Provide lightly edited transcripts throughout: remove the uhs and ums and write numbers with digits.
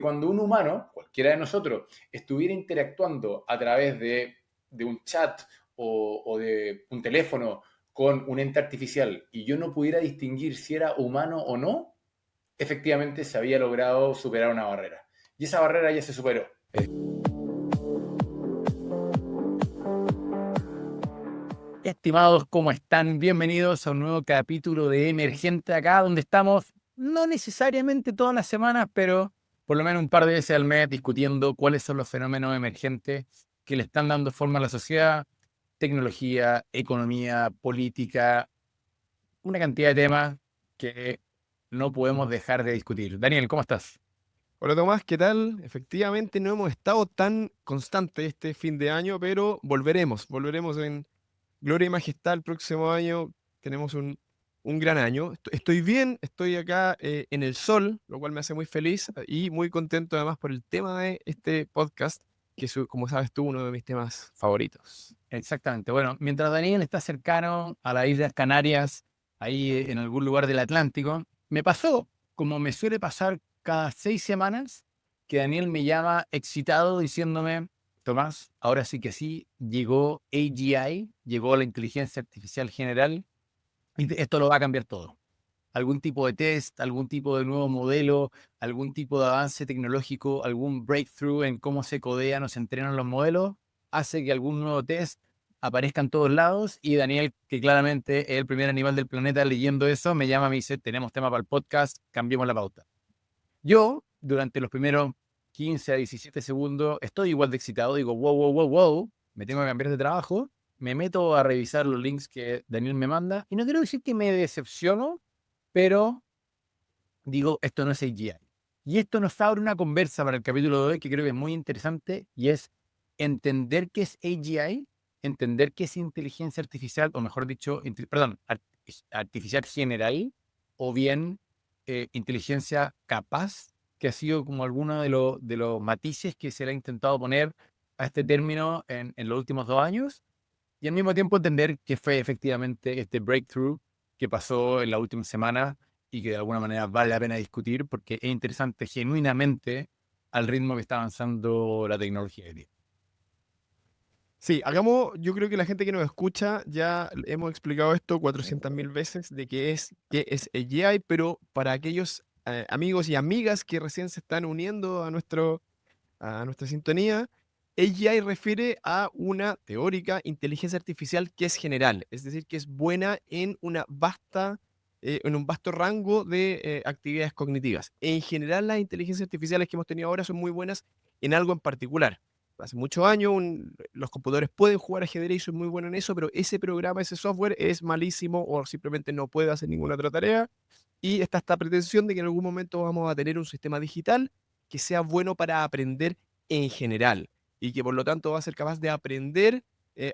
Cuando un humano, cualquiera de nosotros, estuviera interactuando a través de un chat o de un teléfono con un ente artificial y yo no pudiera distinguir si era humano o no, efectivamente se había logrado superar una barrera. Y esa barrera ya se superó. Estimados, ¿cómo están? Bienvenidos a un nuevo capítulo de Emergente acá, donde estamos no necesariamente todas las semanas, pero por lo menos un par de veces al mes discutiendo cuáles son los fenómenos emergentes que le están dando forma a la sociedad, tecnología, economía, política, una cantidad de temas que no podemos dejar de discutir. Daniel, ¿cómo estás? Hola Tomás, ¿qué tal? Efectivamente no hemos estado tan constantes este fin de año, pero volveremos en gloria y majestad el próximo año. Tenemos un gran año. Estoy bien, estoy acá en el sol, lo cual me hace muy feliz y muy contento además por el tema de este podcast, que es, como sabes tú, uno de mis temas favoritos. Exactamente. Bueno, mientras Daniel está cercano a las Islas Canarias, ahí en algún lugar del Atlántico, me pasó, como me suele pasar cada 6 semanas, que Daniel me llama excitado diciéndome, Tomás, ahora sí que sí, llegó AGI, llegó la inteligencia artificial general, y esto lo va a cambiar todo. Algún tipo de test, algún tipo de nuevo modelo, algún tipo de avance tecnológico, algún breakthrough en cómo se codean o se entrenan los modelos, hace que algún nuevo test aparezca en todos lados y Daniel, que claramente es el primer animal del planeta leyendo eso, me llama y me dice, tenemos tema para el podcast, cambiemos la pauta. Yo, durante los primeros 15 a 17 segundos, estoy igual de excitado, digo, wow, wow, wow, wow, me tengo que cambiar de trabajo, me meto a revisar los links que Daniel me manda y no quiero decir que me decepciono, pero digo, esto no es AGI. Y esto nos abre una conversa para el capítulo de hoy que creo que es muy interesante y es entender qué es AGI, entender qué es inteligencia artificial, o mejor dicho, artificial general, o bien inteligencia capaz, que ha sido como alguno de los matices que se le ha intentado poner a este término en los últimos 2 años, y al mismo tiempo entender que fue efectivamente este breakthrough que pasó en la última semana y que de alguna manera vale la pena discutir porque es interesante genuinamente al ritmo que está avanzando la tecnología hoy día. Sí, hagamos, yo creo que la gente que nos escucha ya hemos explicado esto 400.000 veces de qué es AGI, pero para aquellos amigos y amigas que recién se están uniendo a nuestra sintonía, AGI refiere a una teórica inteligencia artificial que es general, es decir, que es buena en un vasto rango de actividades cognitivas. En general, las inteligencias artificiales que hemos tenido ahora son muy buenas en algo en particular. Hace muchos años los computadores pueden jugar ajedrez y son muy buenos en eso, pero ese programa, ese software es malísimo o simplemente no puede hacer ninguna otra tarea. Y está esta pretensión de que en algún momento vamos a tener un sistema digital que sea bueno para aprender en general y que por lo tanto va a ser capaz de aprender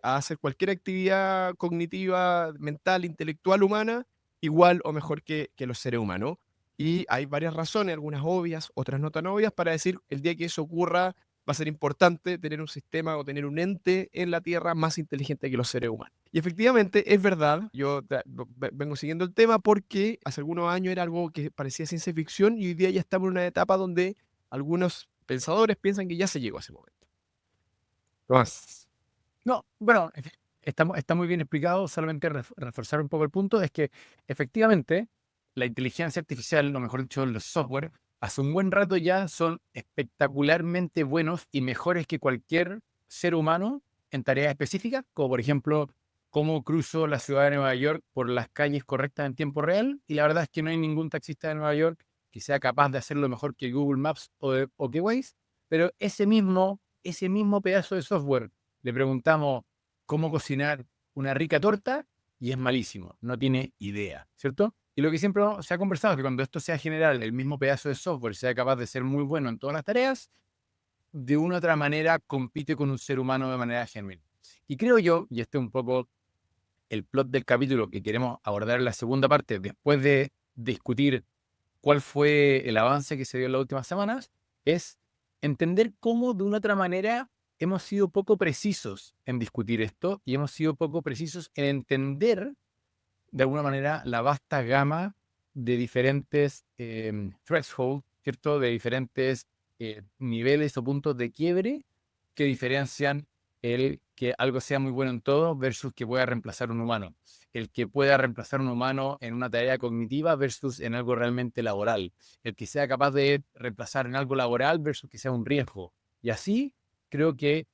a hacer cualquier actividad cognitiva, mental, intelectual, humana, igual o mejor que los seres humanos. Y hay varias razones, algunas obvias, otras no tan obvias, para decir el día que eso ocurra va a ser importante tener un sistema o tener un ente en la Tierra más inteligente que los seres humanos. Y efectivamente es verdad, vengo siguiendo el tema porque hace algunos años era algo que parecía ciencia ficción y hoy día ya estamos en una etapa donde algunos pensadores piensan que ya se llegó a ese momento. Tomás. No, bueno, está muy bien explicado, solamente reforzar un poco el punto, es que efectivamente la inteligencia artificial, o mejor dicho, los software, hace un buen rato ya son espectacularmente buenos y mejores que cualquier ser humano en tareas específicas, como por ejemplo, cómo cruzo la ciudad de Nueva York por las calles correctas en tiempo real, y la verdad es que no hay ningún taxista de Nueva York que sea capaz de hacerlo mejor que Google Maps o que Waze, pero ese mismo pedazo de software le preguntamos cómo cocinar una rica torta y es malísimo, no tiene idea, ¿cierto? Y lo que siempre se ha conversado es que cuando esto sea general, el mismo pedazo de software sea capaz de ser muy bueno en todas las tareas, de una u otra manera compite con un ser humano de manera genuina. Y creo yo, y este es un poco el plot del capítulo que queremos abordar en la segunda parte, después de discutir cuál fue el avance que se dio en las últimas semanas, es entender cómo de una otra manera hemos sido poco precisos en discutir esto y hemos sido poco precisos en entender de alguna manera la vasta gama de diferentes thresholds, ¿cierto? De diferentes niveles o puntos de quiebre que diferencian el que algo sea muy bueno en todo versus que pueda reemplazar un humano. El que pueda reemplazar un humano en una tarea cognitiva versus en algo realmente laboral. El que sea capaz de reemplazar en algo laboral versus que sea un riesgo. Y así creo que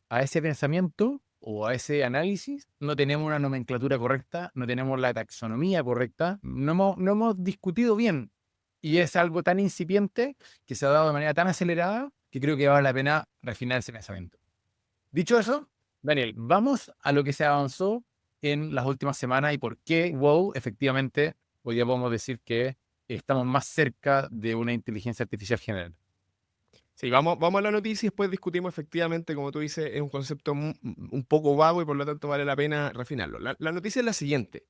a ese pensamiento o a ese análisis no tenemos una nomenclatura correcta, no tenemos la taxonomía correcta, no hemos discutido bien. Y es algo tan incipiente que se ha dado de manera tan acelerada que creo que vale la pena refinar ese pensamiento. Dicho eso, Daniel, vamos a lo que se avanzó en las últimas semanas y por qué, wow, efectivamente, hoy día podemos decir que estamos más cerca de una inteligencia artificial general. Sí, vamos a la noticia y después discutimos efectivamente, como tú dices, es un concepto un poco vago y por lo tanto vale la pena refinarlo. La noticia es la siguiente.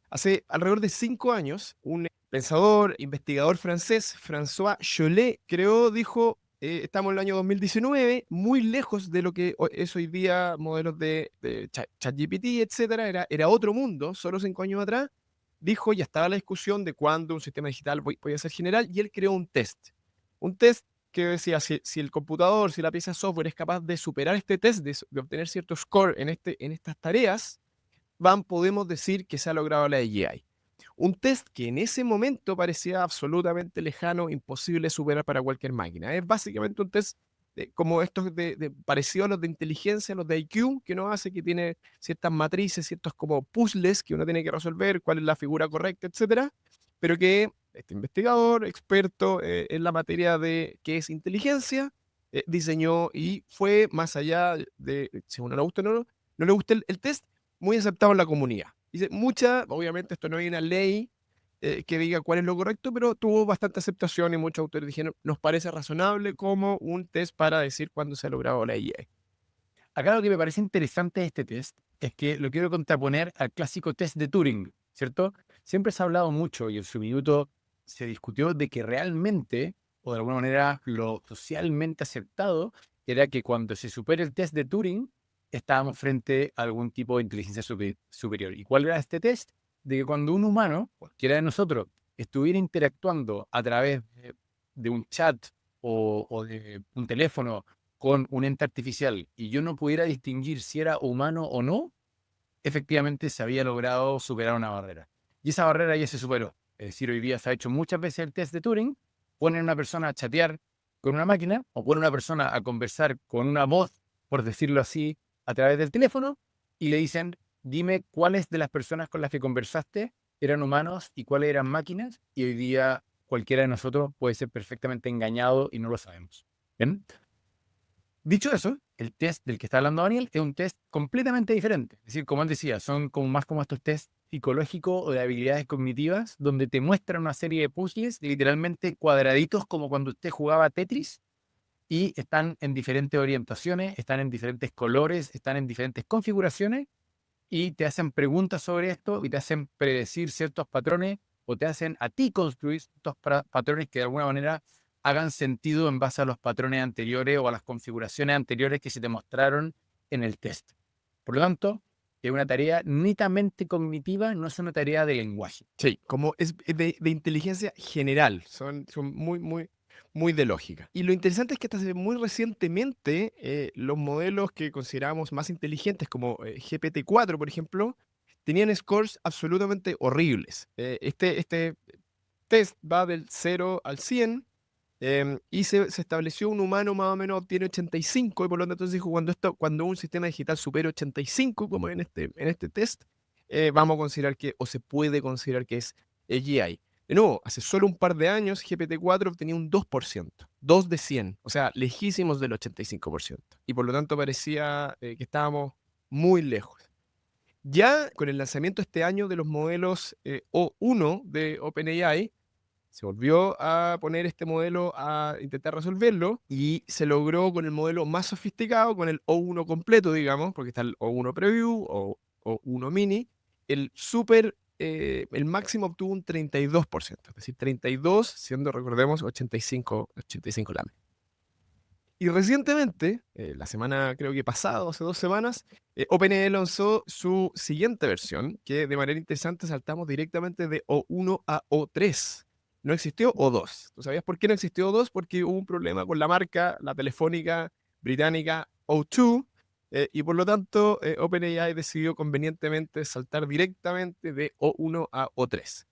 Hace alrededor de 5 años, un pensador, investigador francés, François Chollet, dijo, estamos en el año 2019, muy lejos de lo que es hoy día modelos de ChatGPT, etcétera, era otro mundo, solo 5 años atrás, dijo, ya estaba la discusión de cuándo un sistema digital podía ser general, y él creó un test que decía, si el computador, si la pieza de software es capaz de superar este test, de obtener cierto score en estas tareas, podemos decir que se ha logrado la AGI. Un test que en ese momento parecía absolutamente lejano, imposible de superar para cualquier máquina. Es básicamente un test como estos parecido a los de inteligencia, los de IQ, que uno hace, que tiene ciertas matrices, ciertos como puzzles que uno tiene que resolver, cuál es la figura correcta, etcétera, pero que este investigador, experto en la materia de qué es inteligencia, diseñó y fue más allá de, si a uno le gusta o no le gusta el test, muy aceptado en la comunidad. Dice, obviamente esto no hay una ley que diga cuál es lo correcto, pero tuvo bastante aceptación y muchos autores dijeron, nos parece razonable como un test para decir cuándo se ha logrado la IA. Acá lo que me parece interesante de este test es que lo quiero contraponer al clásico test de Turing, ¿cierto? Siempre se ha hablado mucho y en su minuto se discutió de que realmente, o de alguna manera lo socialmente aceptado, era que cuando se supera el test de Turing, estábamos frente a algún tipo de inteligencia superior. ¿Y cuál era este test? De que cuando un humano, cualquiera de nosotros, estuviera interactuando a través de un chat o de un teléfono con un ente artificial y yo no pudiera distinguir si era humano o no, efectivamente se había logrado superar una barrera. Y esa barrera ya se superó. Es decir, hoy día se ha hecho muchas veces el test de Turing, ponen a una persona a chatear con una máquina o ponen a una persona a conversar con una voz, por decirlo así, a través del teléfono y le dicen, dime cuáles de las personas con las que conversaste eran humanos y cuáles eran máquinas, y hoy día cualquiera de nosotros puede ser perfectamente engañado y no lo sabemos. ¿Bien? Dicho eso, el test del que está hablando Daniel es un test completamente diferente. Es decir, como él decía, son como más como estos test psicológicos o de habilidades cognitivas, donde te muestran una serie de puzzles, literalmente cuadraditos, como cuando usted jugaba Tetris, y están en diferentes orientaciones, están en diferentes colores, están en diferentes configuraciones, y te hacen preguntas sobre esto y te hacen predecir ciertos patrones o te hacen a ti construir estos patrones que de alguna manera hagan sentido en base a los patrones anteriores o a las configuraciones anteriores que se te mostraron en el test. Por lo tanto, es una tarea netamente cognitiva, no es una tarea de lenguaje. Sí, como es de inteligencia general, son muy de lógica. Y lo interesante es que hasta hace muy recientemente los modelos que consideramos más inteligentes, como GPT-4, por ejemplo, tenían scores absolutamente horribles. Este test va del 0 al 100. Y se estableció un humano más o menos obtiene 85, y por lo tanto se dijo, cuando un sistema digital supera 85, como en este test, vamos a considerar que, o se puede considerar que es AGI. De nuevo, hace solo un par de años, GPT-4 obtenía un 2%, 2 de 100, o sea, lejísimos del 85%. Y por lo tanto parecía que estábamos muy lejos. Ya con el lanzamiento este año de los modelos O1 de OpenAI, se volvió a poner este modelo a intentar resolverlo y se logró con el modelo más sofisticado, con el O1 completo, digamos, porque está el O1 Preview o O1 Mini. El máximo obtuvo un 32%, es decir, 32, siendo, recordemos, 85 lame. Y recientemente, la semana creo que pasada, hace 2 semanas, OpenAI lanzó su siguiente versión, que de manera interesante saltamos directamente de O1 a O3. no existió O2. ¿Tú sabías por qué no existió O2? Porque hubo un problema con la marca, la telefónica británica O2, y por lo tanto OpenAI decidió convenientemente saltar directamente de O1 a O3.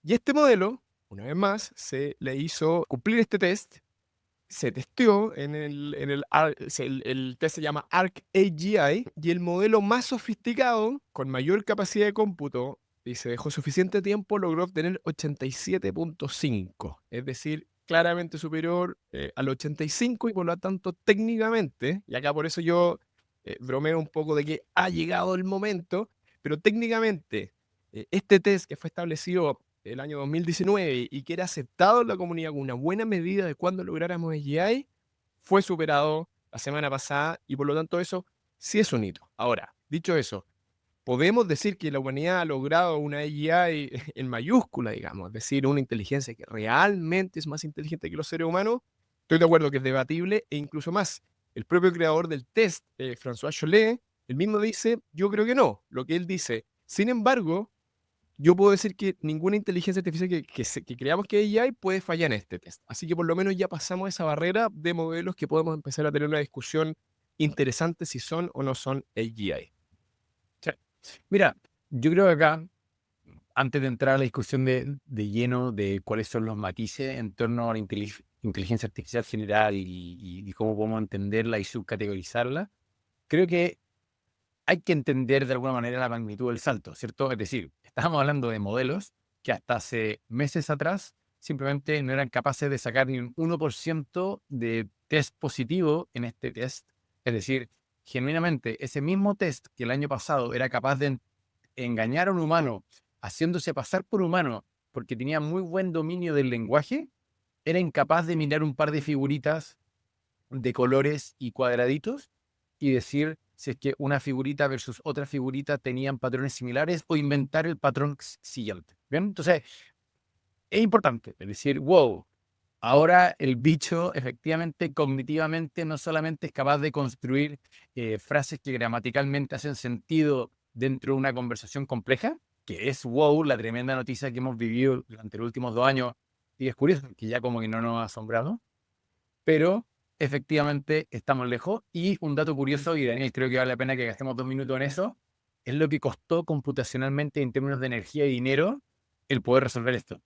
Y este modelo, una vez más, se le hizo cumplir este test, se testeó el test se llama ArcAGI, y el modelo más sofisticado, con mayor capacidad de cómputo, y se dejó suficiente tiempo, logró obtener 87.5, es decir, claramente superior al 85, y por lo tanto técnicamente, y acá por eso yo bromeo un poco de que ha llegado el momento, pero técnicamente este test que fue establecido el año 2019 y que era aceptado en la comunidad como una buena medida de cuándo lográramos AGI, fue superado la semana pasada, y por lo tanto eso sí es un hito. Ahora, dicho eso, podemos decir que la humanidad ha logrado una AGI en mayúscula, digamos, es decir, una inteligencia que realmente es más inteligente que los seres humanos. Estoy de acuerdo que es debatible, e incluso más. El propio creador del test, François Chollet, él mismo dice, yo creo que no. Lo que él dice, sin embargo, yo puedo decir que ninguna inteligencia artificial que creamos que es AI puede fallar en este test. Así que por lo menos ya pasamos esa barrera de modelos que podemos empezar a tener una discusión interesante si son o no son AGI. Sí. Mira, yo creo que acá, antes de entrar a la discusión de lleno de cuáles son los matices en torno a la inteligencia artificial general y cómo podemos entenderla y subcategorizarla, creo que hay que entender de alguna manera la magnitud del salto, ¿cierto? Es decir, estamos hablando de modelos que hasta hace meses atrás simplemente no eran capaces de sacar ni un 1% de test positivo en este test. Es decir, genuinamente, ese mismo test que el año pasado era capaz de engañar a un humano, haciéndose pasar por humano porque tenía muy buen dominio del lenguaje, era incapaz de mirar un par de figuritas de colores y cuadraditos y decir si es que una figurita versus otra figurita tenían patrones similares o inventar el patrón siguiente. ¿Bien? Entonces, es importante es decir, wow, ahora el bicho efectivamente cognitivamente no solamente es capaz de construir frases que gramaticalmente hacen sentido dentro de una conversación compleja, que es wow, la tremenda noticia que hemos vivido durante los últimos 2 años, y es curioso que ya como que no nos ha asombrado, pero efectivamente estamos lejos. Y un dato curioso, y Daniel, creo que vale la pena que gastemos 2 minutos en eso, es lo que costó computacionalmente en términos de energía y dinero el poder resolver esto.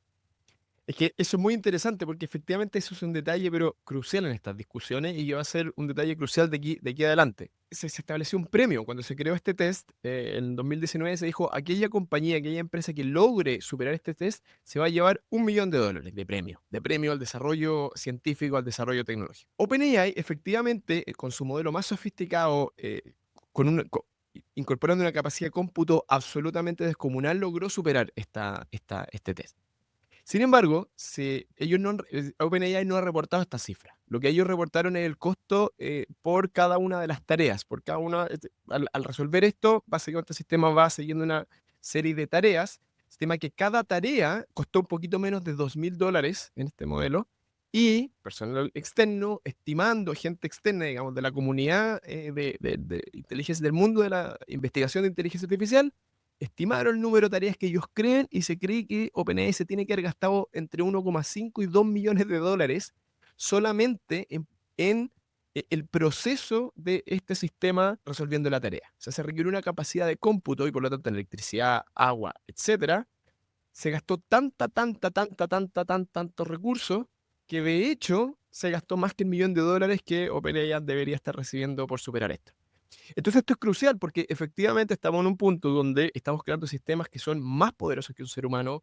Es que eso es muy interesante porque efectivamente eso es un detalle, pero crucial en estas discusiones, y que va a ser un detalle crucial de aquí adelante. Se estableció un premio cuando se creó este test. En 2019 se dijo, aquella compañía, aquella empresa que logre superar este test se va a llevar $1.000.000 de premio al desarrollo científico, al desarrollo tecnológico. OpenAI, efectivamente, con su modelo más sofisticado, incorporando una capacidad de cómputo absolutamente descomunal, logró superar este test. Sin embargo, OpenAI no ha reportado esta cifra. Lo que ellos reportaron es el costo por cada una de las tareas. Por cada una, al resolver esto, básicamente el sistema va siguiendo una serie de tareas. Sistema que cada tarea costó un poquito menos de $2.000 en este modelo. Y personal externo, estimando, gente externa, digamos, de la comunidad de inteligencia, del mundo de la investigación de inteligencia artificial, estimaron el número de tareas que ellos creen, y se cree que OpenAI se tiene que haber gastado entre 1,5 y 2 millones de dólares solamente en el proceso de este sistema resolviendo la tarea. O sea, se requiere una capacidad de cómputo y por lo tanto en electricidad, agua, etcétera. Se gastó tantos recursos que de hecho se gastó más que $1.000.000 que OpenAI debería estar recibiendo por superar esto. Entonces esto es crucial porque efectivamente estamos en un punto donde estamos creando sistemas que son más poderosos que un ser humano,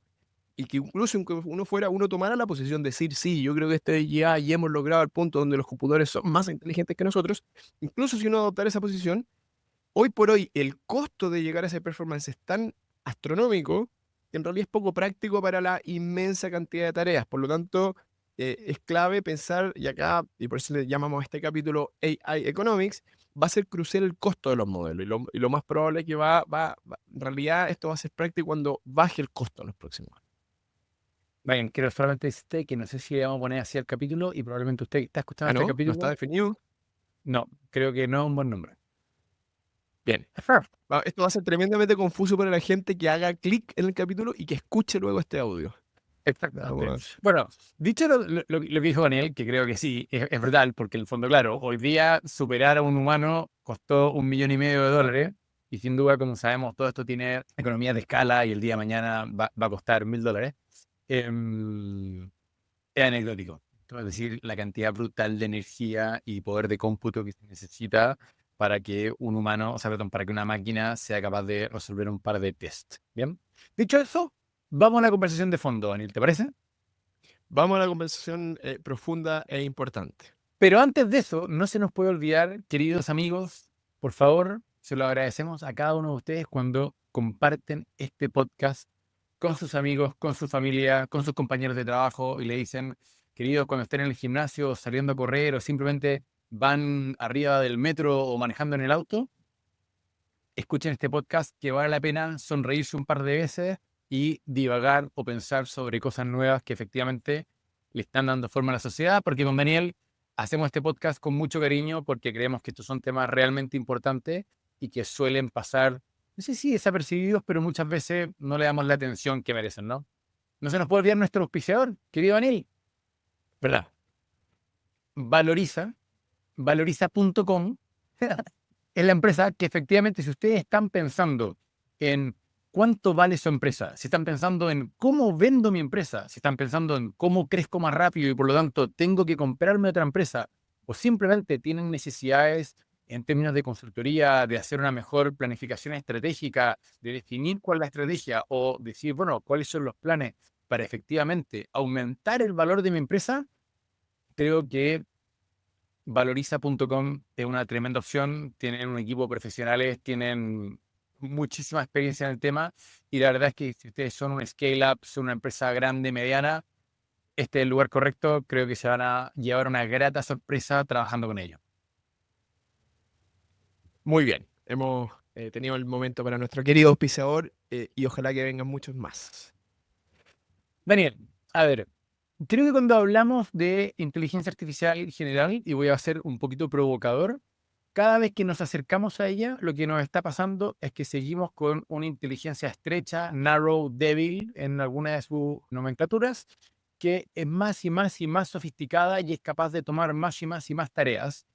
y que incluso aunque uno tomara la posición de decir, sí, yo creo que ya hemos logrado el punto donde los computadores son más inteligentes que nosotros, incluso si uno adoptara esa posición, hoy por hoy el costo de llegar a ese performance es tan astronómico que en realidad es poco práctico para la inmensa cantidad de tareas. Por lo tanto, es clave pensar, y acá, y por eso le llamamos a este capítulo AI Economics, va a ser crucial el costo de los modelos. Y lo más probable es que en realidad esto va a ser práctico cuando baje el costo en los próximos años. Bien, quiero solamente decirte que no sé si le vamos a poner así al capítulo, y probablemente usted que está escuchando Ah, este ¿no? ¿No está capítulo, definido? no, creo que no es un buen nombre. Bien. Esto va a ser tremendamente confuso para la gente que haga clic en el capítulo y que escuche luego este audio. Exactamente. Vamos. Bueno, dicho lo que dijo Daniel, que creo que sí, es verdad, porque en el fondo, claro, hoy día superar a un humano costó $1,500,000 y sin duda, como sabemos, todo esto tiene economías de escala y el día de mañana va a costar $1,000. Es anecdótico. Es decir, la cantidad brutal de energía y poder de cómputo que se necesita para que un humano, o sea, perdón, para que una máquina sea capaz de resolver un par de tests. Bien. Dicho eso, vamos a la conversación de fondo, Daniel, ¿te parece? Vamos a la conversación profunda e importante. Pero antes de eso, no se nos puede olvidar, queridos amigos, por favor, se lo agradecemos a cada uno de ustedes cuando comparten este podcast con sus amigos, con su familia, con sus compañeros de trabajo y le dicen, queridos, cuando estén en el gimnasio, saliendo a correr o simplemente van arriba del metro o manejando en el auto, escuchen este podcast que vale la pena sonreírse un par de veces y divagar o pensar sobre cosas nuevas que efectivamente le están dando forma a la sociedad, porque con Daniel hacemos este podcast con mucho cariño porque creemos que estos son temas realmente importantes y que suelen pasar, no sé si desapercibidos, pero muchas veces no le damos la atención que merecen, ¿no? No se nos puede olvidar nuestro auspiciador, querido Daniel, ¿Verdad? Valoriza, valoriza.com. Es la empresa que efectivamente, si ustedes están pensando en cuánto vale su empresa, si están pensando en cómo vendo mi empresa, si están pensando en cómo crezco más rápido y por lo tanto tengo que comprarme otra empresa, o simplemente tienen necesidades en términos de consultoría, de hacer una mejor planificación estratégica, de definir cuál es la estrategia o decir, bueno, cuáles son los planes para efectivamente aumentar el valor de mi empresa, creo que Valoriza.com es una tremenda opción. Tienen un equipo de profesionales, tienen muchísima experiencia en el tema y la verdad es que si ustedes son un scale-up, son una empresa grande, mediana, este es el lugar correcto. Creo que se van a llevar una grata sorpresa trabajando con ellos. Muy bien. Hemos tenido el momento para nuestro querido auspiciador y ojalá que vengan muchos más. Daniel, a ver, creo que cuando hablamos de inteligencia artificial general, y voy a ser un poquito provocador, cada vez que nos acercamos a ella, lo que nos está pasando es que seguimos con una inteligencia estrecha, narrow, débil en alguna de sus nomenclaturas, que es más y más y más sofisticada y es capaz de tomar más y más y más tareas,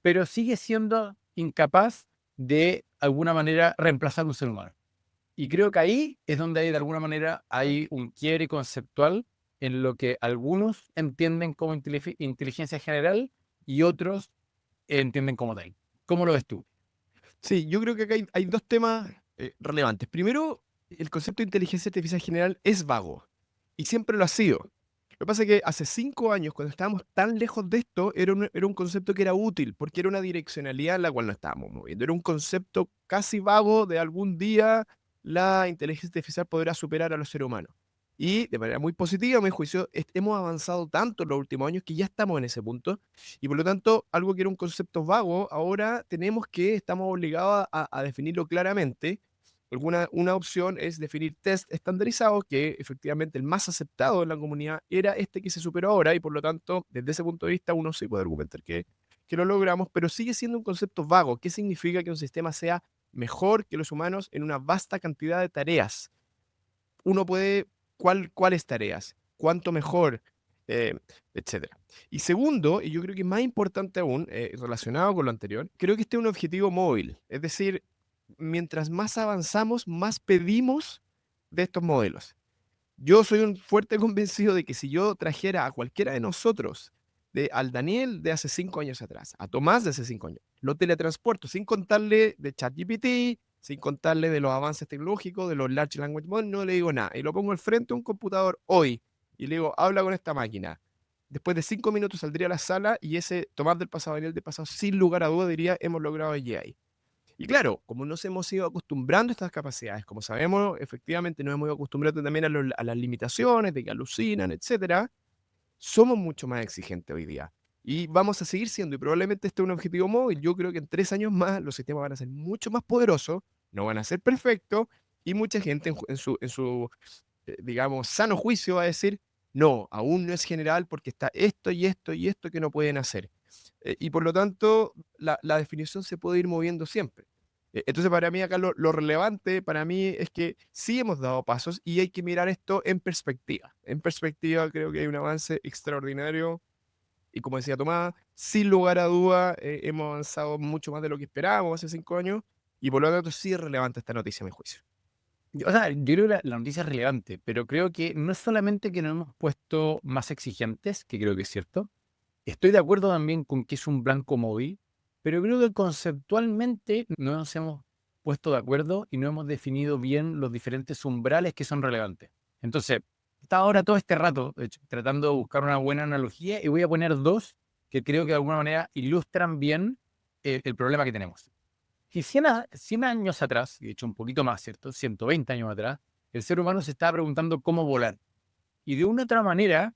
pero sigue siendo incapaz de alguna manera reemplazar un ser humano. Y creo que ahí es donde hay, de alguna manera, hay un quiebre conceptual en lo que algunos entienden como inteligencia general y otros entienden como tal. ¿Cómo lo ves tú? Sí, yo creo que acá hay dos temas relevantes. Primero, el concepto de inteligencia artificial general es vago y siempre lo ha sido. Lo que pasa es que hace 5 años, cuando estábamos tan lejos de esto, era un concepto que era útil, porque era una direccionalidad en la cual nos estábamos moviendo. Era un concepto casi vago de algún día la inteligencia artificial podrá superar a los seres humanos. Y de manera muy positiva, a mi juicio, hemos avanzado tanto en los últimos años que ya estamos en ese punto. Y por lo tanto, algo que era un concepto vago, ahora estamos obligados a definirlo claramente. Una opción es definir test estandarizados, que efectivamente el más aceptado en la comunidad era este que se superó ahora, y por lo tanto, desde ese punto de vista, uno sí puede argumentar que lo logramos, pero sigue siendo un concepto vago. ¿Qué significa que un sistema sea mejor que los humanos en una vasta cantidad de tareas? Uno puede, ¿cuáles tareas? ¿Cuánto mejor? Etcétera. Y segundo, y yo creo que más importante aún, relacionado con lo anterior, creo que este es un objetivo móvil. Es decir, mientras más avanzamos, más pedimos de estos modelos. Yo soy un fuerte convencido de que si yo trajera a cualquiera de nosotros, al Daniel de hace 5 años atrás, a Tomás de hace 5 años, lo teletransporto sin contarle de ChatGPT, sin contarle de los avances tecnológicos, de los Large Language Models, no le digo nada. Y lo pongo al frente de un computador hoy y le digo, habla con esta máquina. Después de 5 minutos saldría a la sala y ese Tomás del pasado, Daniel del pasado, sin lugar a duda diría, hemos logrado el GI. Y claro, como nos hemos ido acostumbrando a estas capacidades, como sabemos, efectivamente nos hemos ido acostumbrando también a las limitaciones, de que alucinan, etcétera, somos mucho más exigentes hoy día. Y vamos a seguir siendo, y probablemente este es un objetivo móvil. Yo creo que en 3 años más los sistemas van a ser mucho más poderosos, no van a ser perfectos, y mucha gente digamos, sano juicio va a decir, no, aún no es general porque está esto y esto y esto que no pueden hacer. Y por lo tanto, la definición se puede ir moviendo siempre. Entonces, para mí acá lo relevante, para mí, es que sí hemos dado pasos y hay que mirar esto en perspectiva. En perspectiva creo que hay un avance extraordinario y como decía Tomás, sin lugar a duda hemos avanzado mucho más de lo que esperábamos hace 5 años y por lo tanto sí es relevante esta noticia, a mi juicio. O sea, yo creo que la noticia es relevante, pero creo que no es solamente que nos hemos puesto más exigentes, que creo que es cierto. Estoy de acuerdo también con que es un blanco móvil, pero creo que conceptualmente no nos hemos puesto de acuerdo y no hemos definido bien los diferentes umbrales que son relevantes. Entonces, está ahora todo este rato, de hecho, tratando de buscar una buena analogía y voy a poner dos que creo que de alguna manera ilustran bien el problema que tenemos. Si 100 años atrás, de hecho un poquito más, ¿cierto? 120 años atrás, el ser humano se estaba preguntando cómo volar. Y de una otra manera,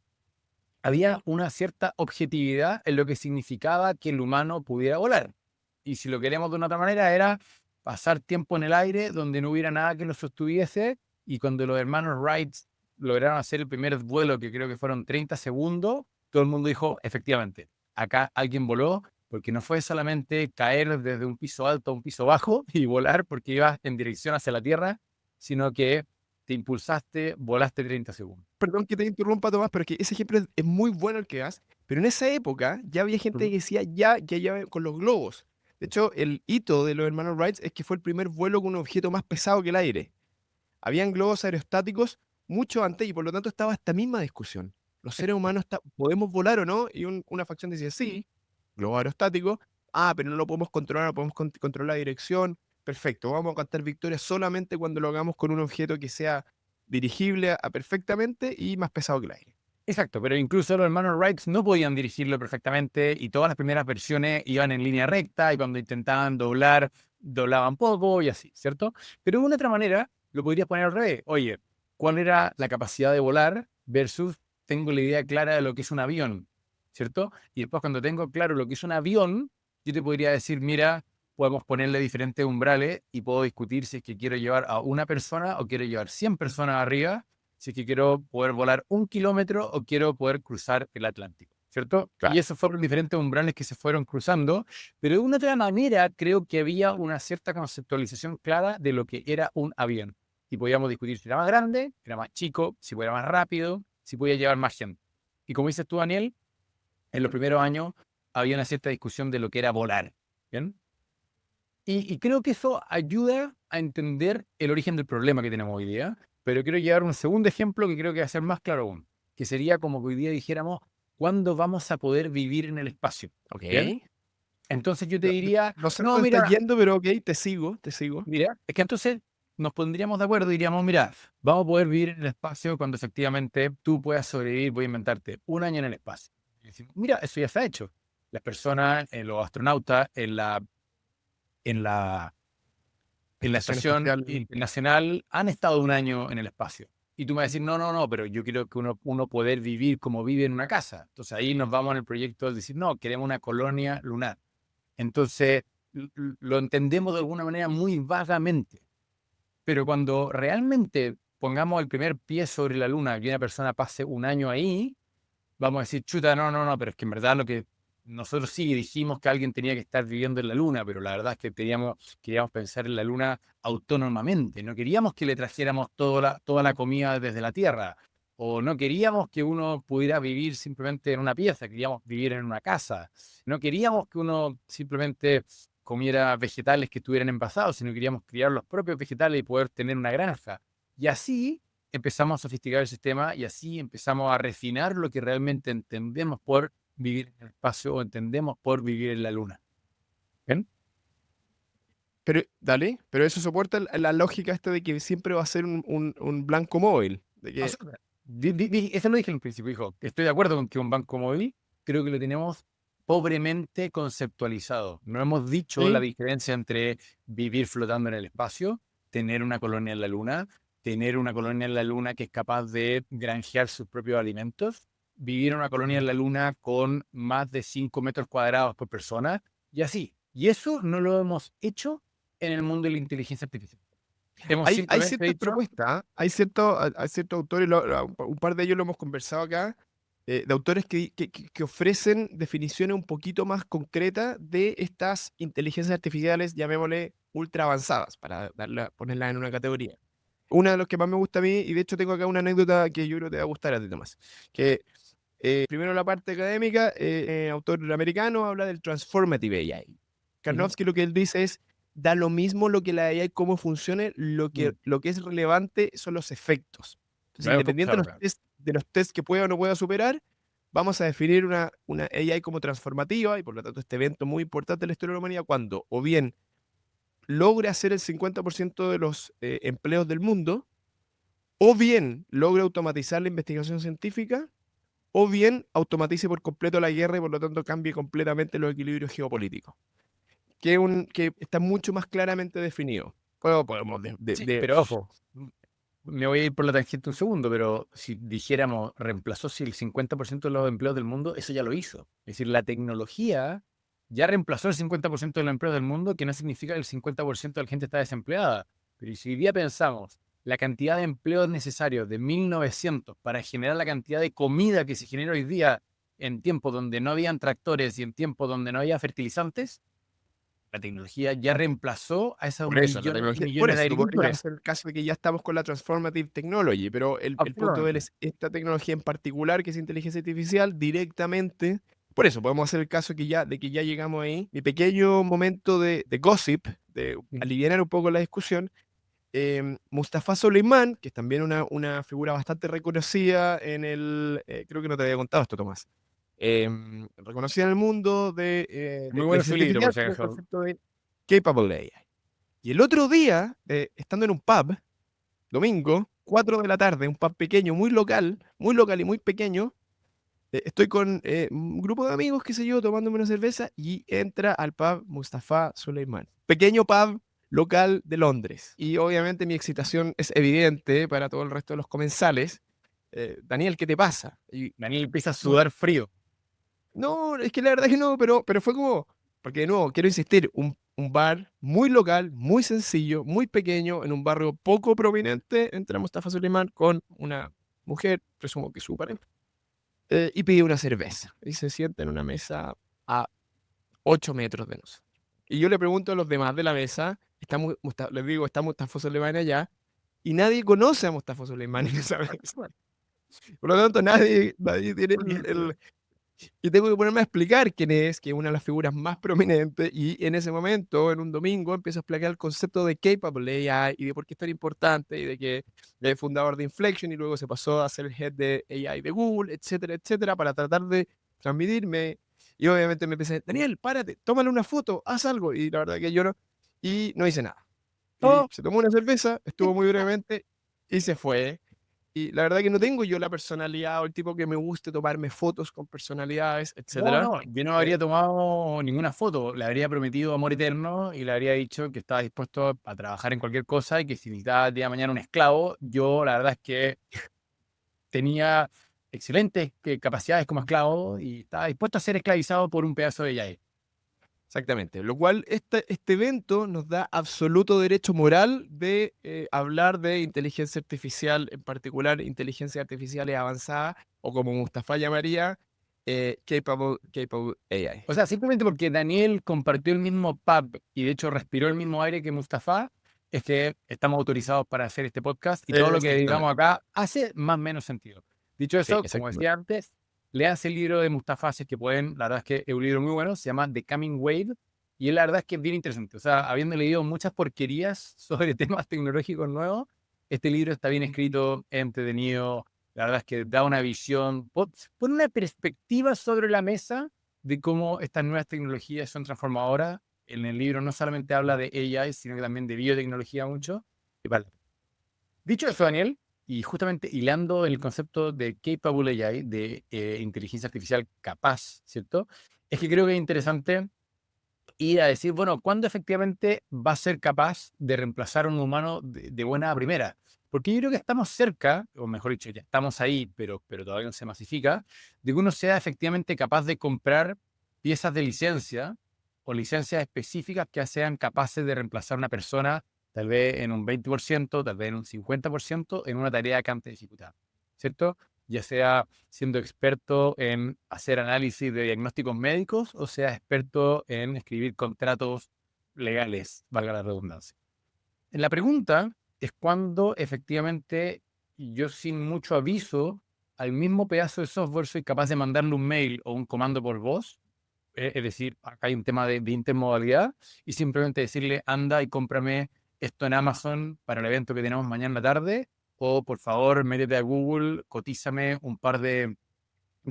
había una cierta objetividad en lo que significaba que el humano pudiera volar. Y si lo queremos de una otra manera, era pasar tiempo en el aire donde no hubiera nada que lo sostuviese. Y cuando los hermanos Wright lograron hacer el primer vuelo, que creo que fueron 30 segundos, todo el mundo dijo, efectivamente, acá alguien voló, porque no fue solamente caer desde un piso alto a un piso bajo y volar porque ibas en dirección hacia la Tierra, sino que te impulsaste, volaste 30 segundos. Perdón que te interrumpa, Tomás, pero es que ese ejemplo es muy bueno el que das. Pero en esa época ya había gente que decía ya con los globos. De hecho, el hito de los hermanos Wright es que fue el primer vuelo con un objeto más pesado que el aire. Habían globos aerostáticos mucho antes y por lo tanto estaba esta misma discusión. ¿Los seres humanos podemos volar o no? Y una facción decía sí, globo aerostático. Ah, pero no lo podemos controlar, no podemos controlar la dirección. Perfecto, vamos a cantar victoria solamente cuando lo hagamos con un objeto que sea dirigible perfectamente y más pesado que el aire. Exacto, pero incluso los hermanos Wright no podían dirigirlo perfectamente y todas las primeras versiones iban en línea recta y cuando intentaban doblar, doblaban poco y así, ¿cierto? Pero de una otra manera lo podrías poner al revés. Oye, ¿cuál era la capacidad de volar versus tengo la idea clara de lo que es un avión, ¿cierto? Y después cuando tengo claro lo que es un avión, yo te podría decir, mira, podemos ponerle diferentes umbrales y puedo discutir si es que quiero llevar a una persona o quiero llevar 100 personas arriba, si es que quiero poder volar 1 kilómetro o quiero poder cruzar el Atlántico, ¿cierto? Y Claro. esos fueron diferentes umbrales que se fueron cruzando, pero de una otra manera creo que había una cierta conceptualización clara de lo que era un avión. Y podíamos discutir si era más grande, si era más chico, si fuera más rápido, si podía llevar más gente. Y como dices tú, Daniel, en los primeros años había una cierta discusión de lo que era volar, ¿bien? Y creo que eso ayuda a entender el origen del problema que tenemos hoy día. Pero quiero llevar un segundo ejemplo que creo que va a ser más claro aún, que sería como que hoy día dijéramos, ¿cuándo vamos a poder vivir en el espacio? Ok. ¿Bien? Entonces yo te No, diría, no sé no, dónde estás mira, yendo, pero ok, te sigo, te sigo. mira, es que entonces nos pondríamos de acuerdo y diríamos, mira, vamos a poder vivir en el espacio cuando efectivamente tú puedas sobrevivir, voy a inventarte, 1 año en el espacio. Y decimos, mira, eso ya se ha hecho. Las personas, los astronautas en la en la Estación estación espacial. internacional han estado 1 año en el espacio. Y tú me vas a decir, no, no, no, pero yo quiero que uno poder vivir como vive en una casa. Entonces ahí nos vamos en el proyecto de decir, no, queremos una colonia lunar. Entonces lo entendemos de alguna manera muy vagamente. Pero cuando realmente pongamos el primer pie sobre la luna y una persona pase 1 año ahí, vamos a decir, chuta, no, no, no, pero es que en verdad lo que nosotros sí dijimos que alguien tenía que estar viviendo en la luna, pero la verdad es que queríamos pensar en la luna autónomamente, no queríamos que le trajéramos toda la comida desde la Tierra, o no queríamos que uno pudiera vivir simplemente en una pieza, queríamos vivir en una casa, no queríamos que uno simplemente comiera vegetales que estuvieran envasados, sino queríamos criar los propios vegetales y poder tener una granja. Y así empezamos a sofisticar el sistema y así empezamos a refinar lo que realmente entendemos por vivir en el espacio o entendemos por vivir en la luna. ¿Bien? Pero, dale, pero eso soporta la lógica esta de que siempre va a ser un blanco móvil. De O que, sea, eso lo dije en el principio, hijo. Estoy de acuerdo con que un banco móvil creo que lo tenemos pobremente conceptualizado. No hemos dicho la sí, diferencia entre vivir flotando en el espacio, tener una colonia en la luna, tener una colonia en la luna que es capaz de granjear sus propios alimentos, vivir en una colonia en la luna con más de 5 metros cuadrados por persona y así. Y eso no lo hemos hecho en el mundo de la inteligencia artificial. Hemos hay simplemente ciertas dicho, propuestas, ¿ah? Hay ciertos autores, un par de ellos lo hemos conversado acá, de autores que ofrecen definiciones un poquito más concretas de estas inteligencias artificiales, llamémosle ultra avanzadas, para ponerlas en una categoría. Una de los que más me gusta a mí, y de hecho tengo acá una anécdota que yo creo que te va a gustar a ti, Tomás, que primero la parte académica, autor americano habla del Transformative AI. Karnofsky lo que él dice es, da lo mismo lo que la AI, cómo funcione, lo que es relevante son los efectos. Entonces, Luego, independiente claro, de los tests que pueda o no pueda superar, vamos a definir una AI como transformativa, y por lo tanto este evento muy importante en la historia de la humanidad, cuando o bien logre hacer el 50% de los empleos del mundo, o bien logre automatizar la investigación científica, o bien automatice por completo la guerra y por lo tanto cambie completamente los equilibrios geopolíticos, que está mucho más claramente definido. Podemos sí, pero ojo, me voy a ir por la tangente un segundo, pero si dijéramos reemplazó si el 50% de los empleos del mundo, eso ya lo hizo. Es decir, la tecnología ya reemplazó el 50% de los empleos del mundo, que no significa que el 50% de la gente está desempleada. Pero si hoy día pensamos la cantidad de empleos necesarios de 1900 para generar la cantidad de comida que se genera hoy día en tiempos donde no habían tractores y en tiempos donde no había fertilizantes, la tecnología ya reemplazó a esos por eso, la millones y tecnología, por millones de eso, tú podrías agricultores. hacer el caso de que ya estamos con la Transformative Technology, pero el punto de él Absolutamente. es esta tecnología en particular, que es inteligencia artificial, directamente. Por eso, podemos hacer el caso de que ya llegamos ahí. Mi pequeño momento de gossip, de aliviar un poco la discusión, Mustafa Soleiman, que es también una figura bastante reconocida en creo que no te había contado esto, Tomás, reconocida en el mundo de Muy bueno su inteligencia libro, artificial, por si con el acaso. concepto de Capable AI. Y el otro día, estando en un pub, domingo, 4 de la tarde, un pub pequeño, muy local y muy pequeño, estoy con un grupo de amigos, qué sé yo, tomándome una cerveza, y entra al pub Mustafa Suleiman. Pequeño pub local de Londres. Y obviamente mi excitación es evidente para todo el resto de los comensales. Daniel, ¿qué te pasa? Y Daniel empieza a bueno, sudar frío. no, es que la verdad que no, pero fue como, porque de nuevo, quiero insistir, un bar muy local, muy sencillo, muy pequeño, en un barrio poco prominente, entra Mustafa Suleiman con una mujer, presumo que su pareja, y pide una cerveza. Y se sienta en una mesa a 8 metros de nosotros. Y yo le pregunto a los demás de la mesa, les digo, está Mustafa Suleiman allá, y nadie conoce a Mustafa Suleiman en esa mesa. Por lo tanto, nadie tiene y tengo que ponerme a explicar quién es, que es una de las figuras más prominentes, y en ese momento, en un domingo, empiezo a explicar el concepto de Capable AI y de por qué es tan importante, y de que es fundador de Inflection y luego se pasó a ser el head de AI de Google, etcétera, etcétera, para tratar de transmitirme. Y obviamente me empecé, Daniel, párate, tómale una foto, haz algo. Y la verdad que yo no, y no hice nada. Y Oh, se tomó una cerveza, estuvo muy brevemente y se fue. Y la verdad que no tengo yo la personalidad o el tipo que me guste tomarme fotos con personalidades, no, etcétera. no, yo no Eh, habría tomado ninguna foto. Le habría prometido amor eterno y le habría dicho que estaba dispuesto a trabajar en cualquier cosa y que si necesitaba el día de mañana un esclavo, yo la verdad es que tenía excelentes capacidades como esclavo y estaba dispuesto a ser esclavizado por un pedazo de yae. Exactamente. Lo cual este evento nos da absoluto derecho moral de hablar de inteligencia artificial, en particular inteligencia artificiales avanzada, o como Mustafa llamaría, capable AI. O sea, simplemente porque Daniel compartió el mismo pub y de hecho respiró el mismo aire que Mustafa, es que estamos autorizados para hacer este podcast y todo lo que digamos Exactamente. acá hace más o menos sentido. Dicho Sí, eso, como exactamente. decía antes, leanse el libro de Mustafa si es que pueden. La verdad es que es un libro muy bueno, se llama The Coming Wave y la verdad es que es bien interesante. O sea, habiendo leído muchas porquerías sobre temas tecnológicos nuevos, este libro está bien escrito, es entretenido. La verdad es que da una visión, pone una perspectiva sobre la mesa de cómo estas nuevas tecnologías son transformadoras. En el libro no solamente habla de AI, sino que también de biotecnología mucho. Y vale. Dicho eso, Daniel, y justamente hilando el concepto de Capable AI, de inteligencia artificial capaz, ¿cierto? Es que creo que es interesante ir a decir, bueno, ¿cuándo efectivamente va a ser capaz de reemplazar a un humano de buena a primera? Porque yo creo que estamos cerca, o mejor dicho, ya estamos ahí, pero todavía no se masifica, de que uno sea efectivamente capaz de comprar piezas de licencia o licencias específicas que sean capaces de reemplazar a una persona, tal vez en un 20%, tal vez en un 50%, en una tarea que antes ejecutaba, ¿cierto? ya sea siendo experto en hacer análisis de diagnósticos médicos o sea experto en escribir contratos legales, valga la redundancia. La pregunta es cuando efectivamente yo sin mucho aviso al mismo pedazo de software soy capaz de mandarle un mail o un comando por voz, es decir, acá hay un tema de intermodalidad, y simplemente decirle, anda y cómprame esto en Amazon para el evento que tenemos mañana en la tarde, o por favor, métete a Google, cotízame un par de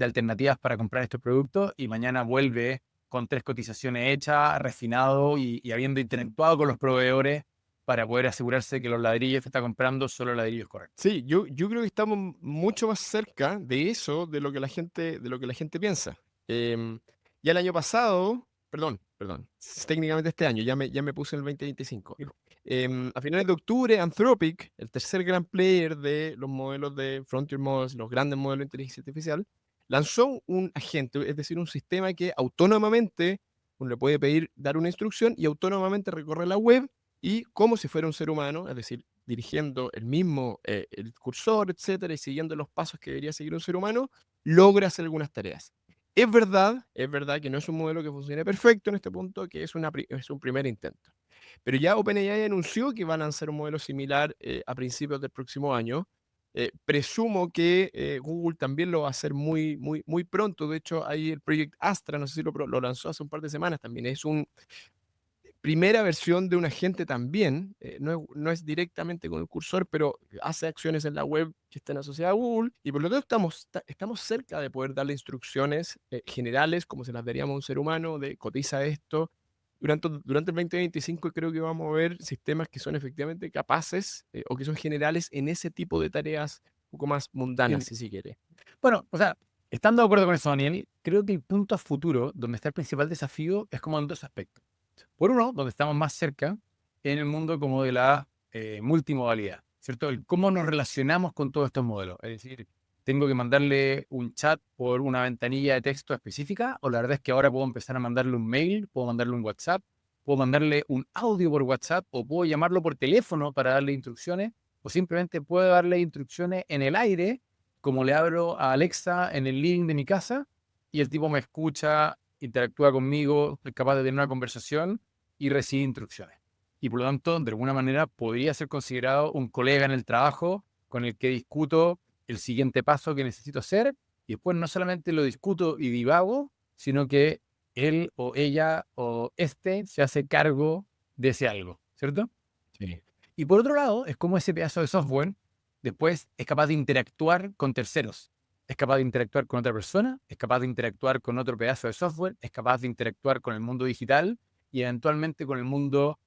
alternativas para comprar estos productos, y mañana vuelve con 3 cotizaciones hechas, refinado y habiendo interactuado con los proveedores para poder asegurarse que los ladrillos que está comprando son los ladrillos correctos. Sí, yo creo que estamos mucho más cerca de eso de lo que la gente piensa. Em, ya el año pasado, perdón, técnicamente este año, ya me puse en el 2025. A finales de octubre, Anthropic, el tercer gran player de los modelos de Frontier Models, los grandes modelos de inteligencia artificial, lanzó un agente, es decir, un sistema que autónomamente uno le puede pedir dar una instrucción y autónomamente recorre la web y como si fuera un ser humano, es decir, dirigiendo el mismo el cursor, etcétera, y siguiendo los pasos que debería seguir un ser humano, logra hacer algunas tareas. Es verdad que no es un modelo que funcione perfecto en este punto, que es, es un primer intento. Pero ya OpenAI anunció que va a lanzar un modelo similar a principios del próximo año. Presumo que Google también lo va a hacer muy pronto. De hecho, hay el Project Astra, no sé si lo lanzó hace un par de semanas también. Es un primera versión de un agente también, no es directamente con el cursor, pero hace acciones en la web que están asociadas a Google y por lo tanto estamos cerca de poder darle instrucciones generales como se las daríamos a un ser humano de cotiza esto. Durante el 2025 creo que vamos a ver sistemas que son efectivamente capaces o que son generales en ese tipo de tareas un poco más mundanas, Bien. si se quiere. Bueno, o sea, estando de acuerdo con eso, Daniel, creo que el punto a futuro, donde está el principal desafío, es como en 2 aspectos. Por uno, donde estamos más cerca, en el mundo como de la multimodalidad, ¿cierto? El cómo nos relacionamos con todos estos modelos. Es decir, tengo que mandarle un chat por una ventanilla de texto específica, o la verdad es que ahora puedo empezar a mandarle un mail, puedo mandarle un WhatsApp, puedo mandarle un audio por WhatsApp, o puedo llamarlo por teléfono para darle instrucciones, o simplemente puedo darle instrucciones en el aire, como le abro a Alexa en el living de mi casa, y el tipo me escucha, interactúa conmigo, es capaz de tener una conversación y recibe instrucciones. Y por lo tanto, de alguna manera, podría ser considerado un colega en el trabajo con el que discuto el siguiente paso que necesito hacer, y después no solamente lo discuto y divago, sino que él o ella o este se hace cargo de ese algo, ¿cierto? Sí. Y por otro lado, es como ese pedazo de software después es capaz de interactuar con terceros. Es capaz de interactuar con otra persona, es capaz de interactuar con otro pedazo de software, es capaz de interactuar con el mundo digital y eventualmente con el mundo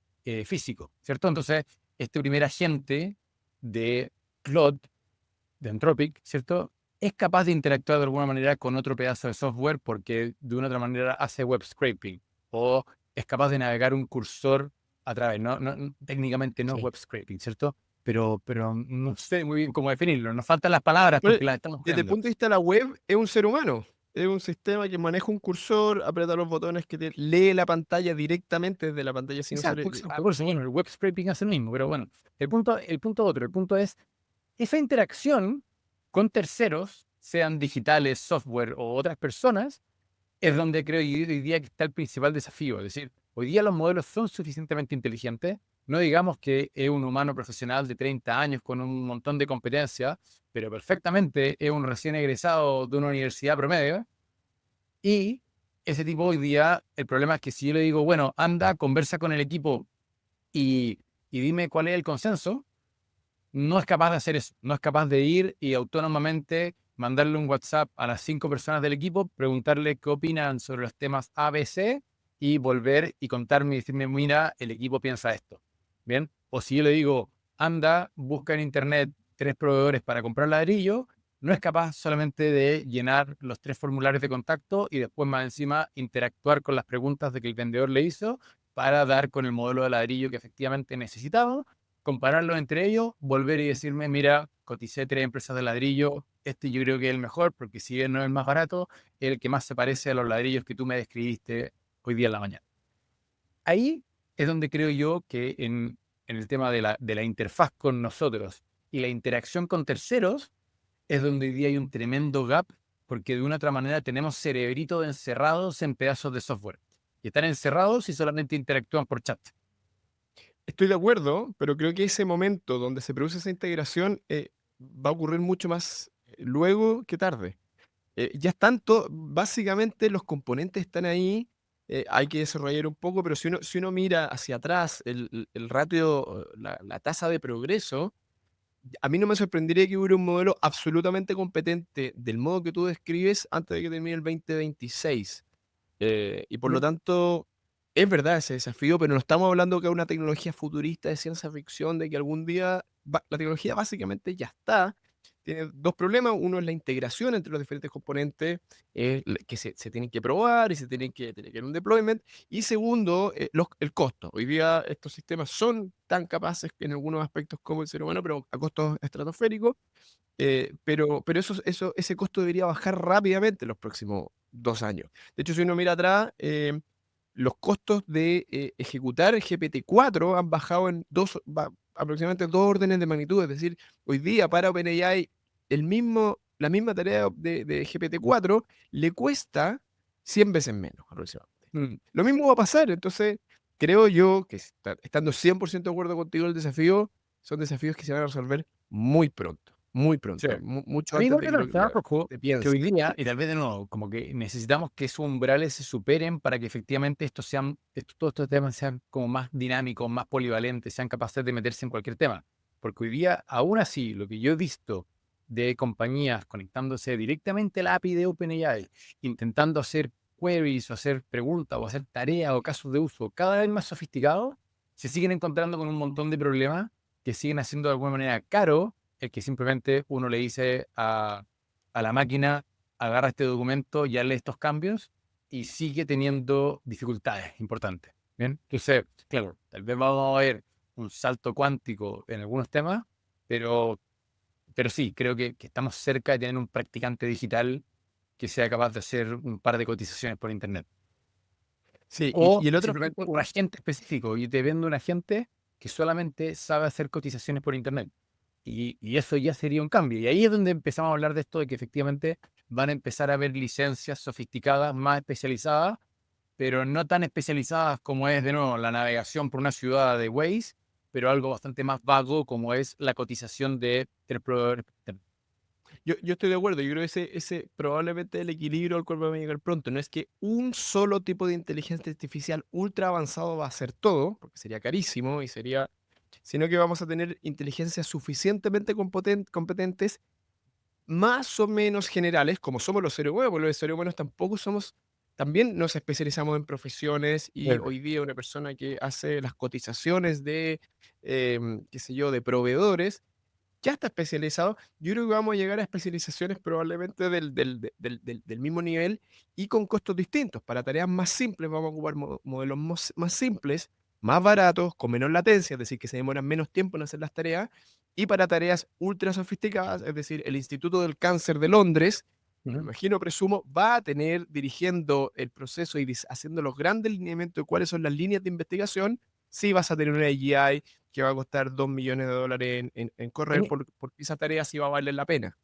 físico, ¿cierto? Entonces, este primer agente de Claude, de Anthropic, ¿cierto? Es capaz de interactuar de alguna manera con otro pedazo de software porque de una otra manera hace web scraping o es capaz de navegar un cursor a través, técnicamente no es Sí. web scraping, ¿cierto? Pero no sé muy bien cómo definirlo, nos faltan las palabras Bueno, porque las estamos desde el creando. punto de vista de la web, es un ser humano. Es un sistema que maneja un cursor, aprieta los botones que te lee la pantalla directamente desde la pantalla sin usar Exacto, exacto. Por eso, bueno, el web scraping hace lo mismo, pero bueno, el punto es esa interacción con terceros, sean digitales, software o otras personas, es donde creo yo hoy día que está el principal desafío. Es decir, hoy día los modelos son suficientemente inteligentes, no digamos que es un humano profesional de 30 años con un montón de competencias, pero perfectamente es un recién egresado de una universidad promedio. Y ese tipo hoy día, el problema es que si yo le digo, bueno, anda, conversa con el equipo y dime cuál es el consenso, no es capaz de hacer eso. No es capaz de ir y autónomamente mandarle un WhatsApp a las 5 personas del equipo, preguntarle qué opinan sobre los temas A, B, C y volver y contarme y decirme, mira, el equipo piensa esto. ¿Bien? O si yo le digo, anda, busca en internet 3 proveedores para comprar ladrillo, no es capaz solamente de llenar los 3 formularios de contacto y después más encima interactuar con las preguntas de que el vendedor le hizo para dar con el modelo de ladrillo que efectivamente necesitaba, compararlos entre ellos, volver y decirme, mira, coticé 3 empresas de ladrillo, este yo creo que es el mejor, porque si bien no es el más barato, es el que más se parece a los ladrillos que tú me describiste hoy día en la mañana. Ahí es donde creo yo que en el tema de la interfaz con nosotros y la interacción con terceros, es donde hoy día hay un tremendo gap, porque de una u otra manera tenemos cerebritos encerrados en pedazos de software. Y están encerrados y solamente interactúan por chat. Estoy de acuerdo, pero creo que ese momento donde se produce esa integración va a ocurrir mucho más luego que tarde. Ya están básicamente los componentes están ahí, hay que desarrollar un poco, pero si uno mira hacia atrás, el ratio, la tasa de progreso, a mí no me sorprendería que hubiera un modelo absolutamente competente del modo que tú describes antes de que termine el 2026. Y por lo tanto, es verdad ese desafío, pero no estamos hablando que es una tecnología futurista de ciencia ficción, de que algún día la tecnología básicamente ya está. Tiene dos problemas. Uno es la integración entre los diferentes componentes que se tienen que probar y se tiene que haber un deployment. Y segundo, el costo. Hoy día estos sistemas son tan capaces en algunos aspectos como el ser humano, pero a costos estratosféricos. Pero ese costo debería bajar rápidamente en los próximos 2 años. De hecho, si uno mira atrás, los costos de ejecutar el GPT-4 han bajado en aproximadamente 2 órdenes de magnitud. Es decir, hoy día para OpenAI la misma tarea de GPT-4 le cuesta 100 veces menos aproximadamente. Lo mismo va a pasar. Entonces, creo yo que estando 100% de acuerdo contigo, el desafío son desafíos que se van a resolver muy pronto. Muy Sí. pronto, mucho A mí antes igual de me que lo preguntaba, Rocco, se que piense. hoy día, y tal vez de nuevo, como que necesitamos que esos umbrales se superen para que efectivamente todos estos temas sean como más dinámicos, más polivalentes, sean capaces de meterse en cualquier tema. Porque hoy día, aún así, lo que yo he visto de compañías conectándose directamente a la API de OpenAI, intentando hacer queries o hacer preguntas o hacer tareas o casos de uso cada vez más sofisticados, se siguen encontrando con un montón de problemas que siguen haciendo de alguna manera caro el que simplemente uno le dice a la máquina, agarra este documento y hazle estos cambios y sigue teniendo dificultades importantes. Bien, entonces, claro, tal vez vamos a ver un salto cuántico en algunos temas, pero, pero sí, creo que estamos cerca de tener un practicante digital que sea capaz de hacer un par de cotizaciones por internet. Sí, y O el otro, simplemente un agente específico. Y te vendo un agente que solamente sabe hacer cotizaciones por internet. Y eso ya sería un cambio. Y ahí es donde empezamos a hablar de esto, de que efectivamente van a empezar a haber licencias sofisticadas, más especializadas, pero no tan especializadas como es, de nuevo, la navegación por una ciudad de Waze, pero algo bastante más vago como es la cotización de tres proveedores. yo estoy de acuerdo, yo creo que ese probablemente el equilibrio al cual vamos a llegar pronto. No es que un solo tipo de inteligencia artificial ultra avanzado va a hacer todo, porque sería carísimo sino que vamos a tener inteligencias suficientemente competentes, más o menos generales, como somos los seres humanos, porque los seres humanos también nos especializamos en profesiones y hoy día una persona que hace las cotizaciones de, qué sé yo, de proveedores, ya está especializado. Yo creo que vamos a llegar a especializaciones probablemente del mismo nivel y con costos distintos. Para tareas más simples vamos a ocupar modelos más simples, más baratos, con menos latencia, es decir, que se demoran menos tiempo en hacer las tareas. Y para tareas ultra sofisticadas, es decir, el Instituto del Cáncer de Londres, me Ujú. imagino, presumo, va a tener dirigiendo el proceso y haciendo los grandes lineamientos de cuáles son las líneas de investigación. Sí vas a tener una AGI que va a costar $2 millones en correr, En, porque esa tarea sí va a valer la pena.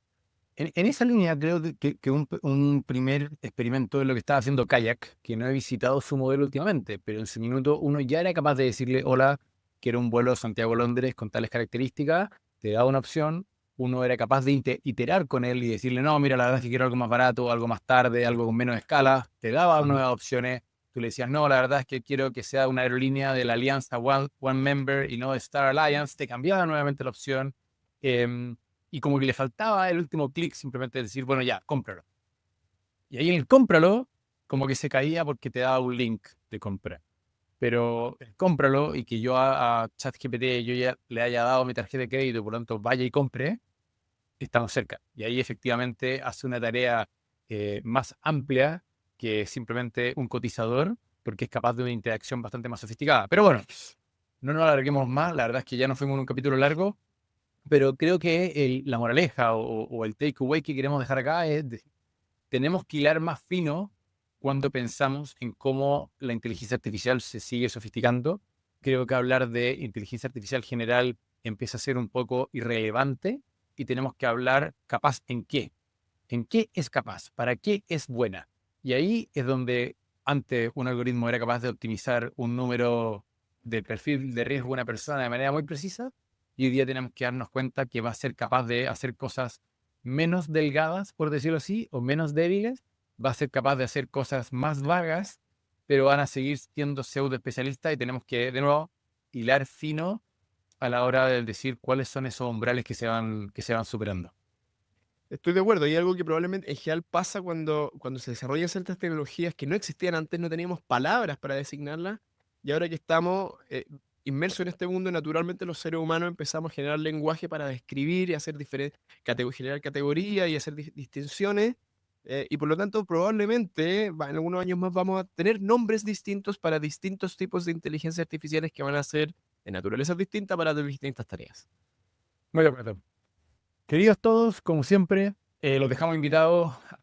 en esa línea creo que un primer experimento de lo que estaba haciendo Kayak, que no he visitado su modelo últimamente, pero en su minuto uno ya era capaz de decirle, hola, quiero un vuelo Santiago-Londres con tales características, te daba una opción, uno era capaz de iterar con él y decirle, no, mira, la verdad es que quiero algo más barato, algo más tarde, algo con menos escala, te daba Ujú. nuevas opciones, tú le decías, no, la verdad es que quiero que sea una aerolínea de la alianza One Member y no de Star Alliance, te cambiaba nuevamente la opción. Y como que le faltaba el último clic, simplemente decir, bueno, ya, cómpralo. Y ahí en el cómpralo, como que se caía porque te daba un link de compra. Pero el cómpralo y que yo a ChatGPT yo ya le haya dado mi tarjeta de crédito, por lo tanto vaya y compre, estamos cerca. Y ahí efectivamente hace una tarea más amplia que simplemente un cotizador, porque es capaz de una interacción bastante más sofisticada. Pero bueno, no nos alarguemos más, la verdad es que ya nos fuimos en un capítulo largo. Pero creo que la moraleja o el takeaway que queremos dejar acá es tenemos que hilar más fino cuando pensamos en cómo la inteligencia artificial se sigue sofisticando. Creo que hablar de inteligencia artificial general empieza a ser un poco irrelevante y tenemos que hablar capaz en qué. ¿En qué es capaz? ¿Para qué es buena? Y ahí es donde antes un algoritmo era capaz de optimizar un número de perfil de riesgo de una persona de manera muy precisa, y hoy día tenemos que darnos cuenta que va a ser capaz de hacer cosas menos delgadas, por decirlo así, o menos débiles, va a ser capaz de hacer cosas más vagas, pero van a seguir siendo pseudo especialistas y tenemos que, de nuevo, hilar fino a la hora de decir cuáles son esos umbrales que se van superando. Estoy de acuerdo, y algo que probablemente en general pasa cuando se desarrollan ciertas tecnologías que no existían antes, no teníamos palabras para designarlas, y ahora que estamos inmersos en este mundo, naturalmente los seres humanos empezamos a generar lenguaje para describir y hacer generar categorías y hacer distinciones, y por lo tanto probablemente en algunos años más vamos a tener nombres distintos para distintos tipos de inteligencia artificiales que van a ser de naturaleza distinta para distintas tareas. Muy de acuerdo. Queridos todos, como siempre, los dejamos invitados a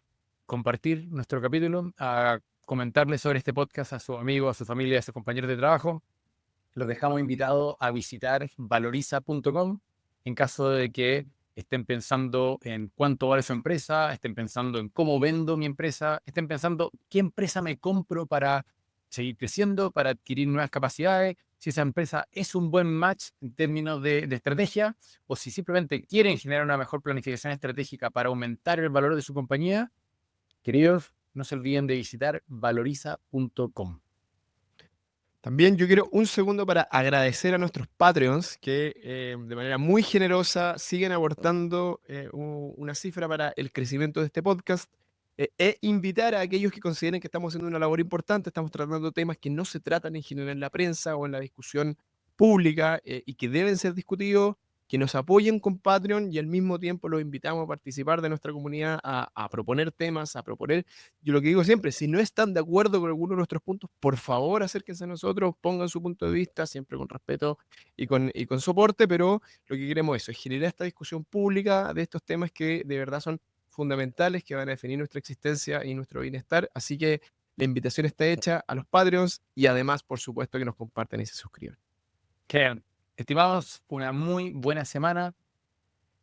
compartir nuestro capítulo, a comentarles sobre este podcast a sus amigos, a su familia, a sus compañeros de trabajo. Los dejamos invitados a visitar valoriza.com en caso de que estén pensando en cuánto vale su empresa, estén pensando en cómo vendo mi empresa, estén pensando qué empresa me compro para seguir creciendo, para adquirir nuevas capacidades, si esa empresa es un buen match en términos de estrategia, o si simplemente quieren generar una mejor planificación estratégica para aumentar el valor de su compañía. Queridos, no se olviden de visitar valoriza.com. También yo quiero un segundo para agradecer a nuestros Patreons que de manera muy generosa siguen aportando una cifra para el crecimiento de este podcast, e invitar a aquellos que consideren que estamos haciendo una labor importante, estamos tratando temas que no se tratan en general en la prensa o en la discusión pública, y que deben ser discutidos, que nos apoyen con Patreon, y al mismo tiempo los invitamos a participar de nuestra comunidad, a proponer temas, a proponer. Yo lo que digo siempre, si no están de acuerdo con alguno de nuestros puntos, por favor acérquense a nosotros, pongan su punto de vista, siempre con respeto y con soporte, pero lo que queremos es eso, es generar esta discusión pública de estos temas que de verdad son fundamentales, que van a definir nuestra existencia y nuestro bienestar. Así que la invitación está hecha a los Patreons, y además, por supuesto, que nos compartan y se suscriban. Estimados, una muy buena semana.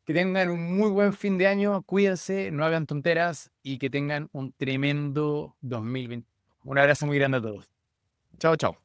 Que tengan un muy buen fin de año. Cuídense, no hagan tonteras y que tengan un tremendo 2020. Un abrazo muy grande a todos. Chao, chao.